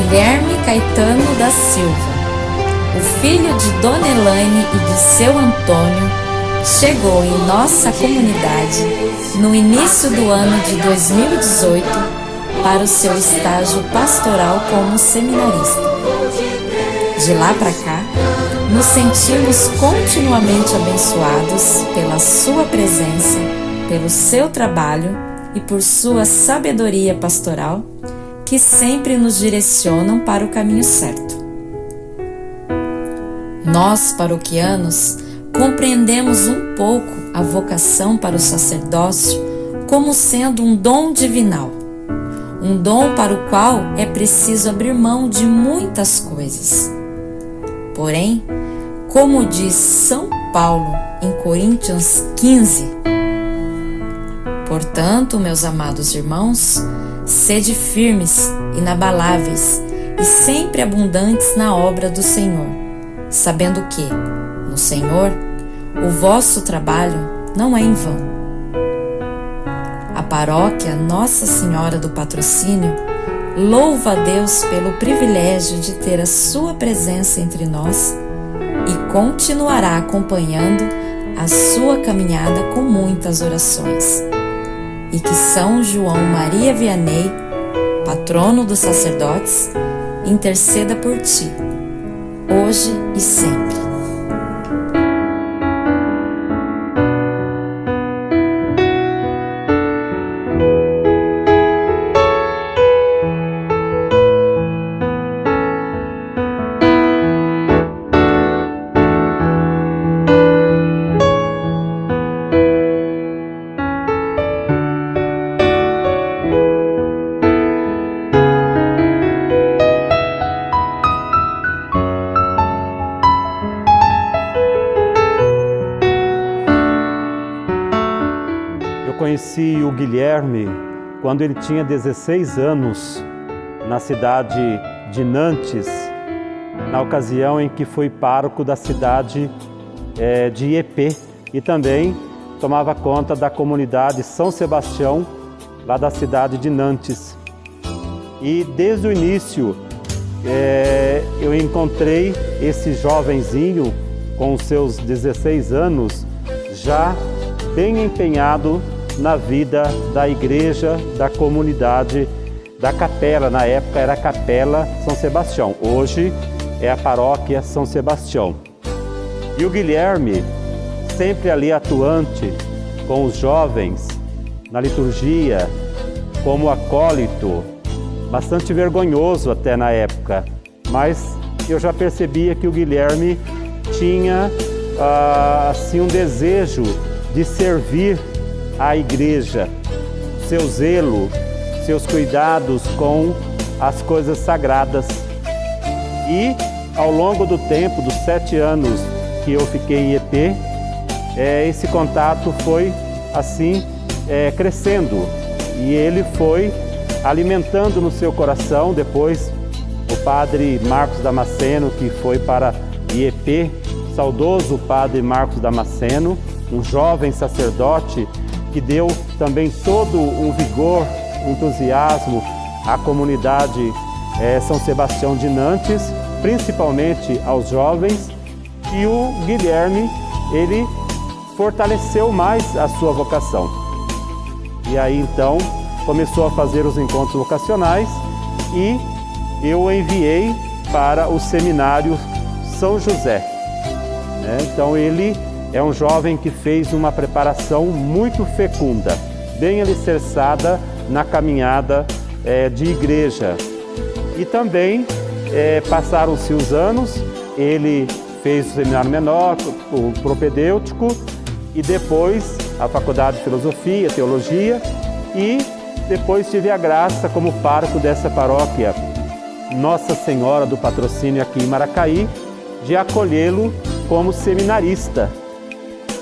Guilherme Caetano da Silva, o filho de Dona Elaine e de seu Antônio, chegou em nossa comunidade no início do ano de 2018 para o seu estágio pastoral como seminarista. De lá para cá, nos sentimos continuamente abençoados pela sua presença, pelo seu trabalho e por sua sabedoria pastoral, que sempre nos direcionam para o caminho certo. Nós, paroquianos, compreendemos um pouco a vocação para o sacerdócio como sendo um dom divinal, um dom para o qual é preciso abrir mão de muitas coisas. Porém, como diz São Paulo em Coríntios 15, portanto, meus amados irmãos, sede firmes, inabaláveis e sempre abundantes na obra do Senhor, sabendo que, no Senhor, o vosso trabalho não é em vão. A paróquia Nossa Senhora do Patrocínio louva a Deus pelo privilégio de ter a sua presença entre nós e continuará acompanhando a sua caminhada com muitas orações. E que São João Maria Vianney, patrono dos sacerdotes, interceda por ti, hoje e sempre. Conheci o Guilherme quando ele tinha 16 anos, na cidade de Nantes, na ocasião em que fui pároco da cidade de Iepê e também tomava conta da comunidade São Sebastião, lá da cidade de Nantes. E desde o início eu encontrei esse jovenzinho com os seus 16 anos, já bem empenhado na vida da igreja, da comunidade, da capela. Na época era a Capela São Sebastião, hoje é a Paróquia São Sebastião. E o Guilherme, sempre ali atuante com os jovens, na liturgia, como acólito, bastante vergonhoso até na época, mas eu já percebia que o Guilherme tinha assim um desejo de servir a igreja, seu zelo, seus cuidados com as coisas sagradas. E ao longo do tempo, dos 7 anos que eu fiquei em Iepê, esse contato foi assim crescendo e ele foi alimentando no seu coração. Depois o padre Marcos Damasceno, que foi para Iepê, saudoso padre Marcos Damasceno, um jovem sacerdote que deu também todo um vigor, um entusiasmo à comunidade São Sebastião de Nantes, principalmente aos jovens. E o Guilherme, ele fortaleceu mais a sua vocação. E aí então começou a fazer os encontros vocacionais e eu o enviei para o seminário São José. Então ele é um jovem que fez uma preparação muito fecunda, bem alicerçada na caminhada de igreja. E também passaram-se os anos, ele fez o seminário menor, o propedêutico, e depois a faculdade de filosofia, teologia, e depois tive a graça como pároco dessa paróquia Nossa Senhora do Patrocínio aqui em Maracaí, de acolhê-lo como seminarista,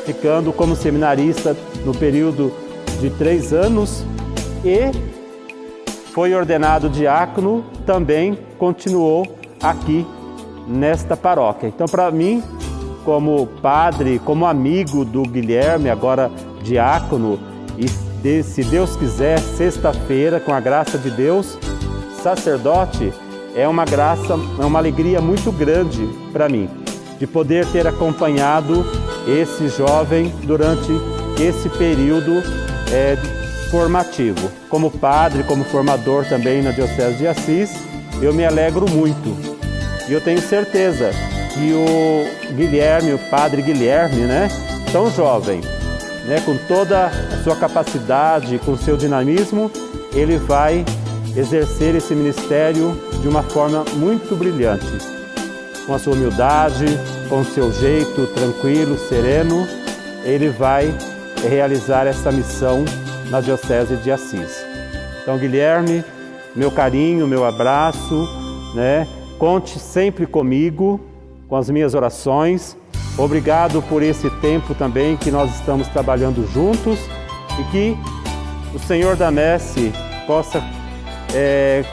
ficando como seminarista no período de 3 anos e foi ordenado diácono, também continuou aqui nesta paróquia. Então, para mim, como padre, como amigo do Guilherme, agora diácono, e se Deus quiser, sexta-feira, com a graça de Deus, sacerdote, é uma graça, é uma alegria muito grande para mim, de poder ter acompanhado esse jovem durante esse período formativo. Como padre, como formador também na Diocese de Assis, eu me alegro muito. E eu tenho certeza que o Guilherme, o padre Guilherme, né, tão jovem, né, com toda a sua capacidade, com o seu dinamismo, ele vai exercer esse ministério de uma forma muito brilhante. Com a sua humildade, com o seu jeito tranquilo, sereno, ele vai realizar essa missão na Diocese de Assis. Então, Guilherme, meu carinho, meu abraço, né? Conte sempre comigo, com as minhas orações. Obrigado por esse tempo também que nós estamos trabalhando juntos e que o Senhor da Messe possa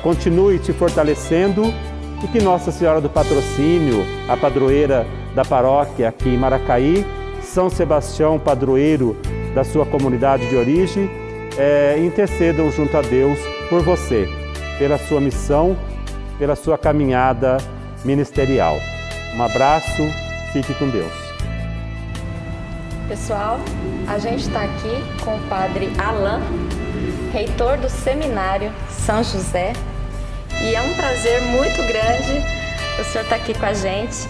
continue te fortalecendo e que Nossa Senhora do Patrocínio, a padroeira da paróquia aqui em Maracaí, São Sebastião, padroeiro da sua comunidade de origem, intercedam junto a Deus por você, pela sua missão, pela sua caminhada ministerial. Um abraço, fique com Deus. Pessoal, a gente está aqui com o Padre Alain, reitor do Seminário São José, e é um prazer muito grande o senhor estar aqui com a gente.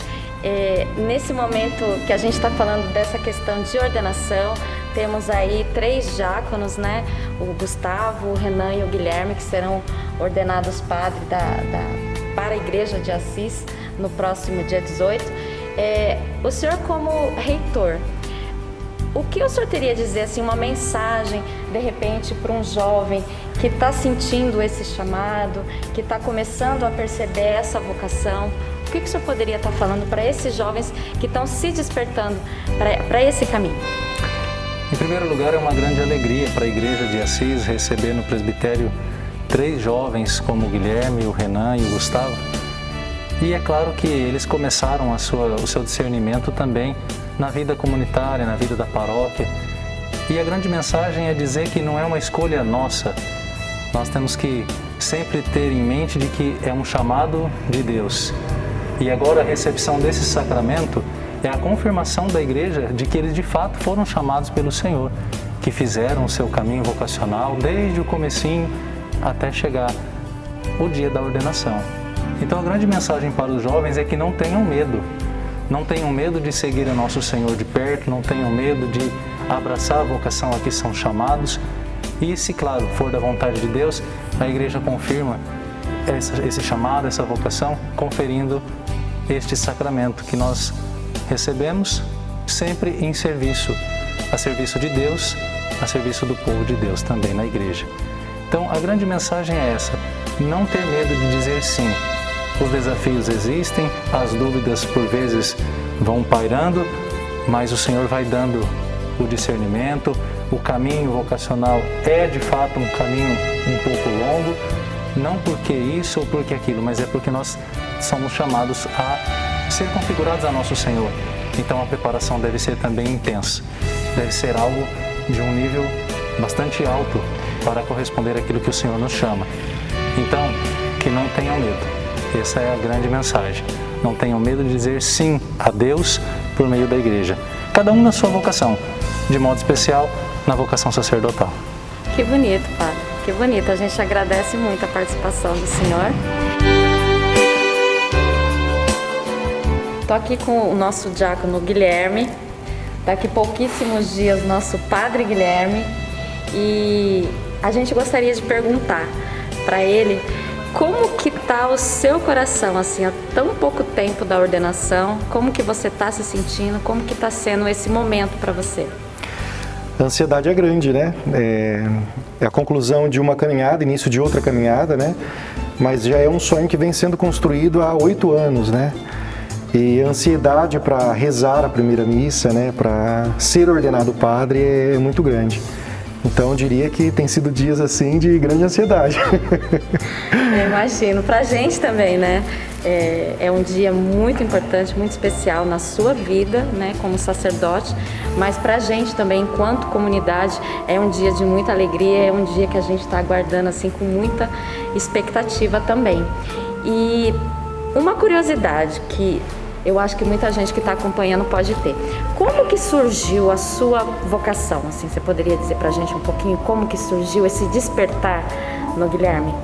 Nesse momento que a gente está falando dessa questão de ordenação, temos aí 3 diáconos, né? O Gustavo, o Renan e o Guilherme, que serão ordenados padre para a Igreja de Assis no próximo dia 18. O senhor, como reitor, o que o senhor teria a dizer, assim, uma mensagem, de repente, para um jovem que está sentindo esse chamado, que está começando a perceber essa vocação? O que o senhor poderia estar falando para esses jovens que estão se despertando para esse caminho? Em primeiro lugar, é uma grande alegria para a Igreja de Assis receber no presbitério 3 jovens como o Guilherme, o Renan e o Gustavo. E é claro que eles começaram o seu discernimento também na vida comunitária, na vida da paróquia. E a grande mensagem é dizer que não é uma escolha nossa. Nós temos que sempre ter em mente de que é um chamado de Deus. E agora a recepção desse sacramento é a confirmação da Igreja de que eles de fato foram chamados pelo Senhor, que fizeram o seu caminho vocacional desde o comecinho até chegar o dia da ordenação. Então a grande mensagem para os jovens é que não tenham medo. Não tenham medo de seguir o nosso Senhor de perto, não tenham medo de abraçar a vocação a que são chamados. E se, claro, for da vontade de Deus, a Igreja confirma esse chamado, essa vocação, conferindo este sacramento que nós recebemos sempre em serviço, a serviço de Deus, a serviço do povo de Deus também na Igreja. Então a grande mensagem é essa, não ter medo de dizer sim. Os desafios existem, as dúvidas por vezes vão pairando, mas o Senhor vai dando o discernimento. O caminho vocacional é de fato um caminho um pouco longo, não porque isso ou porque aquilo, mas é porque nós somos chamados a ser configurados a nosso Senhor. Então a preparação deve ser também intensa, deve ser algo de um nível bastante alto para corresponder àquilo que o Senhor nos chama. Então, que não tenham medo. Essa é a grande mensagem. Não tenham medo de dizer sim a Deus por meio da Igreja. Cada um na sua vocação, de modo especial na vocação sacerdotal. Que bonito, Padre. Que bonito. A gente agradece muito a participação do senhor. Estou aqui com o nosso diácono Guilherme. Daqui a pouquíssimos dias, nosso Padre Guilherme. E a gente gostaria de perguntar para ele como que está o seu coração, assim, há tão pouco tempo da ordenação, como que você está se sentindo, como que está sendo esse momento para você? A ansiedade é grande, né? É a conclusão de uma caminhada, início de outra caminhada, né? Mas já é um sonho que vem sendo construído há 8 anos, né? E a ansiedade para rezar a primeira missa, né? Para ser ordenado padre é muito grande. Então, eu diria que tem sido dias, assim, de grande ansiedade. Eu imagino. Pra gente também, né? É um dia muito importante, muito especial na sua vida, né? Como sacerdote. Mas pra gente também, enquanto comunidade, é um dia de muita alegria, é um dia que a gente está aguardando, assim, com muita expectativa também. E uma curiosidade que eu acho que muita gente que está acompanhando pode ter. Como que surgiu a sua vocação? Assim, você poderia dizer para a gente um pouquinho como que surgiu esse despertar no Guilherme?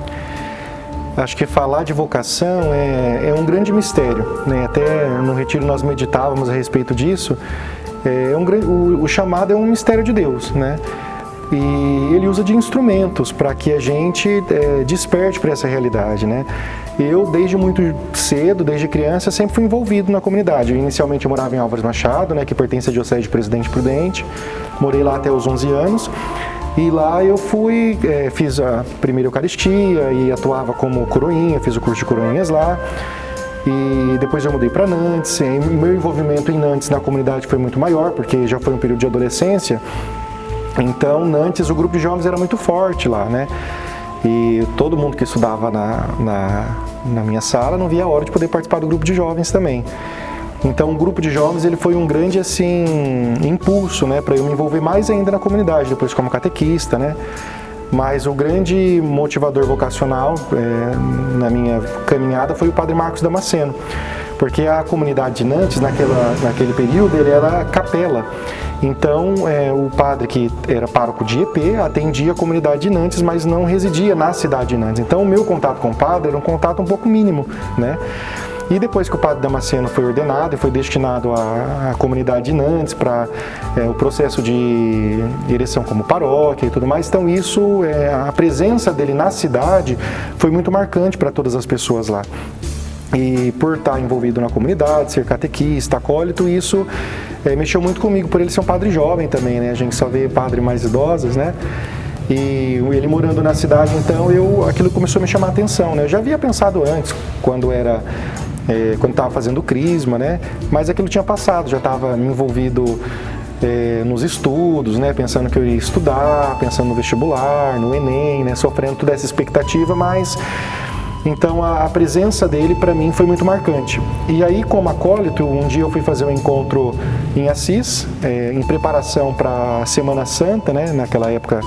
Acho que falar de vocação é um grande mistério, né? Até no retiro nós meditávamos a respeito disso. O chamado é um mistério de Deus, né? E ele usa de instrumentos para que a gente desperte para essa realidade, né? Eu, desde muito cedo, desde criança, sempre fui envolvido na comunidade. Inicialmente eu morava em Álvares Machado, né, que pertence à Diocese de Presidente Prudente. Morei lá até os 11 anos. E lá eu fiz a primeira Eucaristia e atuava como coroinha, fiz o curso de coroinhas lá. E depois eu mudei para Nantes. E meu envolvimento em Nantes na comunidade foi muito maior, porque já foi um período de adolescência. Então, Nantes, o grupo de jovens era muito forte lá, né? E todo mundo que estudava na minha sala não via a hora de poder participar do grupo de jovens também. Então, o grupo de jovens ele foi um grande assim impulso, né, para eu me envolver mais ainda na comunidade, depois como catequista, né? Mas o grande motivador vocacional na minha caminhada foi o Padre Marcos Damasceno, porque a comunidade de Nantes, naquele período, ele era capela. Então, o padre que era pároco de EP atendia a comunidade de Nantes, mas não residia na cidade de Nantes. Então, o meu contato com o padre era um contato um pouco mínimo, né? E depois que o padre Damasceno foi ordenado e foi destinado à comunidade de Nantes para o processo de ereção como paróquia e tudo mais, então isso, a presença dele na cidade foi muito marcante para todas as pessoas lá. E por estar envolvido na comunidade, ser catequista, acólito, isso mexeu muito comigo, por ele ser um padre jovem também, né? A gente só vê padre mais idosos, né? E ele morando na cidade, então aquilo começou a me chamar a atenção, né? Eu já havia pensado antes, quando estava fazendo o crisma, né? Mas aquilo tinha passado, já estava me envolvido nos estudos, né? Pensando que eu ia estudar, pensando no vestibular, no Enem, né? Sofrendo toda essa expectativa, mas... Então a presença dele para mim foi muito marcante. E aí, como acólito, um dia eu fui fazer um encontro em Assis, em preparação para a Semana Santa, né? Naquela época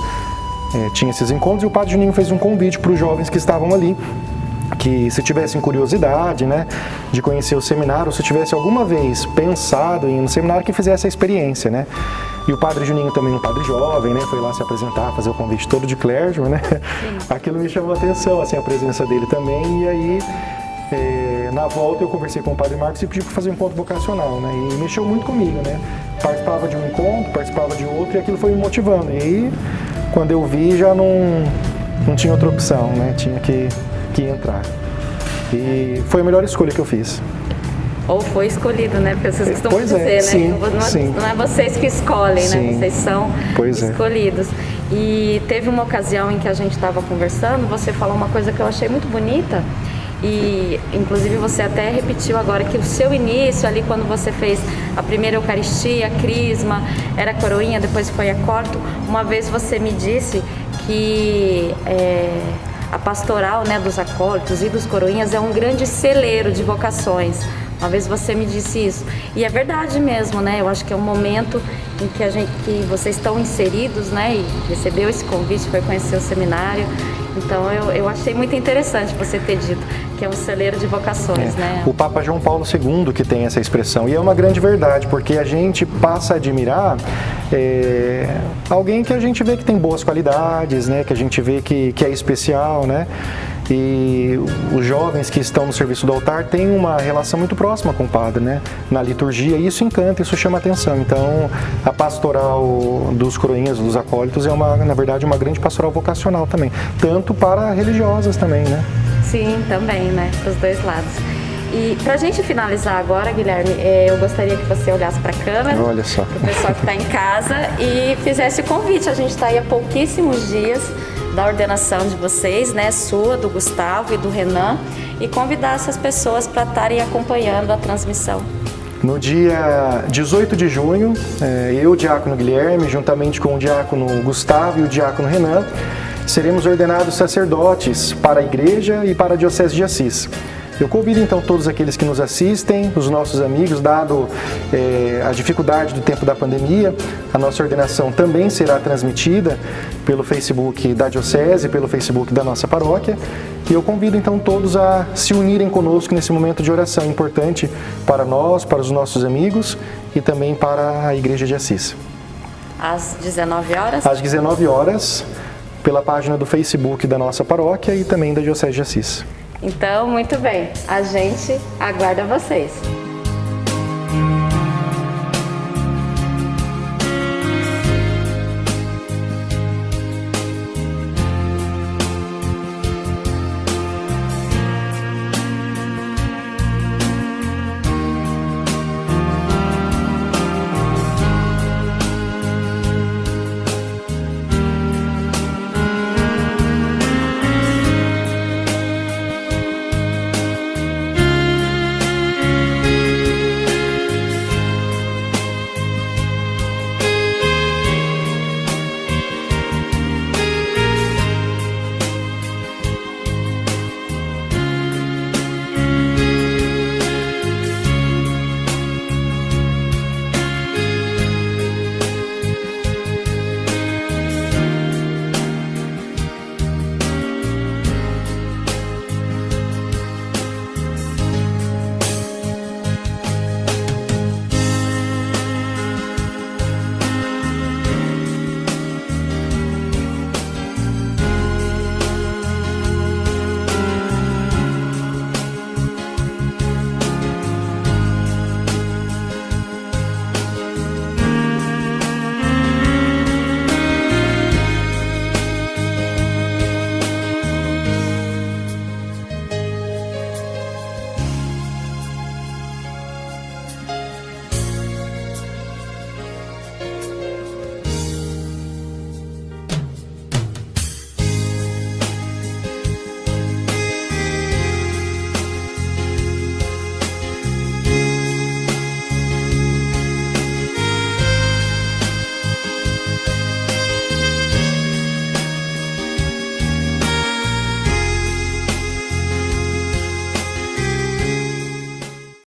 tinha esses encontros, e o Padre Juninho fez um convite para os jovens que estavam ali, que se tivessem curiosidade, né, de conhecer o seminário, ou se tivesse alguma vez pensado em ir no seminário, que fizesse a experiência, né. E o Padre Juninho também, um padre jovem, né, foi lá se apresentar, fazer o convite todo de clérgigo, né. Aquilo me chamou a atenção, assim, a presença dele também. E aí, na volta, eu conversei com o Padre Marcos e pedi para fazer um encontro vocacional, né, e mexeu muito comigo, né. Participava de um encontro, participava de outro, e aquilo foi me motivando. E aí, quando eu vi, já não tinha outra opção, né, tinha que entrar. E foi a melhor escolha que eu fiz. Ou foi escolhido, né? Porque vocês costumam dizer, né? Sim, sim. Não é vocês que escolhem, sim, né? Vocês são escolhidos. E teve uma ocasião em que a gente estava conversando, você falou uma coisa que eu achei muito bonita, e inclusive você até repetiu agora que o seu início ali, quando você fez a primeira Eucaristia, a crisma, era coroinha, depois foi acólito. Uma vez você me disse que a pastoral, né, dos acólitos e dos coroinhas é um grande celeiro de vocações. Uma vez você me disse isso. E é verdade mesmo, né? Eu acho que é um momento em que vocês estão inseridos, né? E recebeu esse convite, foi conhecer o seminário. Então eu achei muito interessante você ter dito que é um celeiro de vocações, né? O Papa João Paulo II que tem essa expressão, e é uma grande verdade, porque a gente passa a admirar alguém que a gente vê que tem boas qualidades, né? Que a gente vê que é especial, né? E os jovens que estão no serviço do altar têm uma relação muito próxima com o padre, né? Na liturgia, e isso encanta, isso chama atenção. Então, a pastoral dos coroinhas, dos acólitos, na verdade, uma grande pastoral vocacional também, tanto para religiosas também, né? Sim, também, né? Dos dois lados. E pra gente finalizar agora, Guilherme, eu gostaria que você olhasse para a câmera, olha só, para o pessoal que está em casa, e fizesse o convite. A gente está aí há pouquíssimos dias da ordenação de vocês, né, sua, do Gustavo e do Renan, e convidar essas pessoas para estarem acompanhando a transmissão. No dia 18 de junho, eu, diácono Guilherme, juntamente com o diácono Gustavo e o diácono Renan, seremos ordenados sacerdotes para a Igreja e para a Diocese de Assis. Eu convido então todos aqueles que nos assistem, os nossos amigos, dado a dificuldade do tempo da pandemia, a nossa ordenação também será transmitida pelo Facebook da Diocese, pelo Facebook da nossa paróquia. E eu convido então todos a se unirem conosco nesse momento de oração importante para nós, para os nossos amigos e também para a Igreja de Assis. Às 19 horas? Às 19 horas, pela página do Facebook da nossa paróquia e também da Diocese de Assis. Então, muito bem, a gente aguarda vocês.